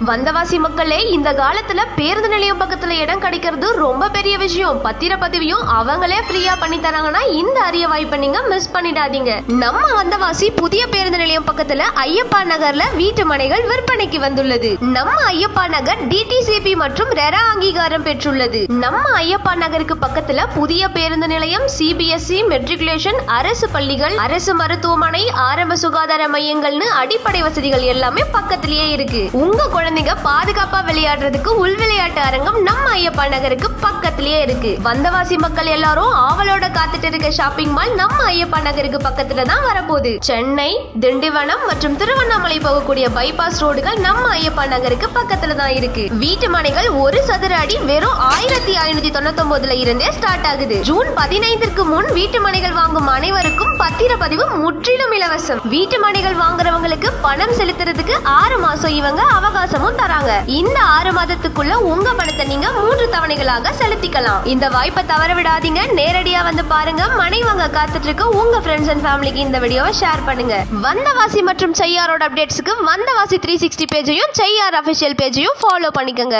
வந்தவாசி மக்களே, இந்த காலத்துல பேருந்து நிலையம் பக்கத்துல இடம் கிடைக்கிறது ரொம்ப பெரிய விஷயம். பத்திரப்பதிவையும் அவங்களே ஃப்ரீயா பண்ணி தராங்கன்னா இந்த அரிய வாய்ப்பை நீங்க மிஸ் பண்ணிடாதீங்க. நம்ம வந்தவாசி புதிய பேருந்து நிலையம் பக்கத்துல ஐயப்பா நகர்ல வீட்டு மனைகள் விற்பனைக்கு வந்துள்ளது. நம்ம ஐயப்பா நகர் டிடிசிபி மற்றும் ரெரா அங்கீகாரம் பெற்றுள்ளது. நம்ம ஐயப்பா நகருக்கு பக்கத்துல புதிய பேருந்து நிலையம், சிபிஎஸ்இ மெட்ரிகுலேஷன், அரசு பள்ளிகள், அரசு மருத்துவமனை, ஆரம்ப சுகாதார மையங்கள்னு அடிப்படை வசதிகள் எல்லாமே பக்கத்திலேயே இருக்கு. உங்க குழந்தைங்க பாதுகாப்பா விளையாடுறதுக்கு உள் விளையாட்டு அரங்கம் நம்ம ஐயப்பா நகருக்கு பக்கத்திலேயே இருக்கு. வந்தவாசி மக்கள் எல்லாரும் ஆவலோட காத்துட்டு இருக்க ஷாப்பிங் மால் நம்ம ஐயப்பா நகருக்கு பக்கத்துல தான் வரப்போகுது. சென்னை, திண்டிவனம் மற்றும் திருவண்ணாமலை போகக்கூடிய பைபாஸ் ரோடுகள் நம்ம ஐயப்பா நகருக்கு பக்கத்துல தான் இருக்கு. வீட்டு மனைகள் ஒரு சதுர அடி வெறும் 1599 இருந்தே ஸ்டார்ட் ஆகுது. ஜூன் 15க்கு முன் வீட்டு மனைகள் வாங்கும் அனைவருக்கும் பத்திரப்பதிவு முற்றிலும் இலவசம். வீட்டு மனைகள் வாங்குறவங்களுக்கு பணம் செலுத்துறதுக்கு 6 மாசம் இவங்க அவகாசமும் தராங்க. இந்த 6 மாதத்துக்குள்ள உங்க பணத்தை நீங்க 3 தவணைகளாக செலுத்திக்கலாம். இந்த வாய்ப்பை தவற விடாதீங்க. நேரடியா வந்து பாருங்க. மனை வாங்க காத்துட்டு இருக்க உங்க ஃப்ரெண்ட்ஸ் அண்ட் ஃபேமிலிக்கு இந்த வீடியோவை ஷேர் பண்ணுங்க. வந்தவாசி மற்றும் செய்யாரோட அப்டேட்ஸ்க்கு வந்தவாசி 360 பேஜையும் செய்யார் அபிஷியல் பேஜையும் ஃபாலோ பண்ணிக்கங்க.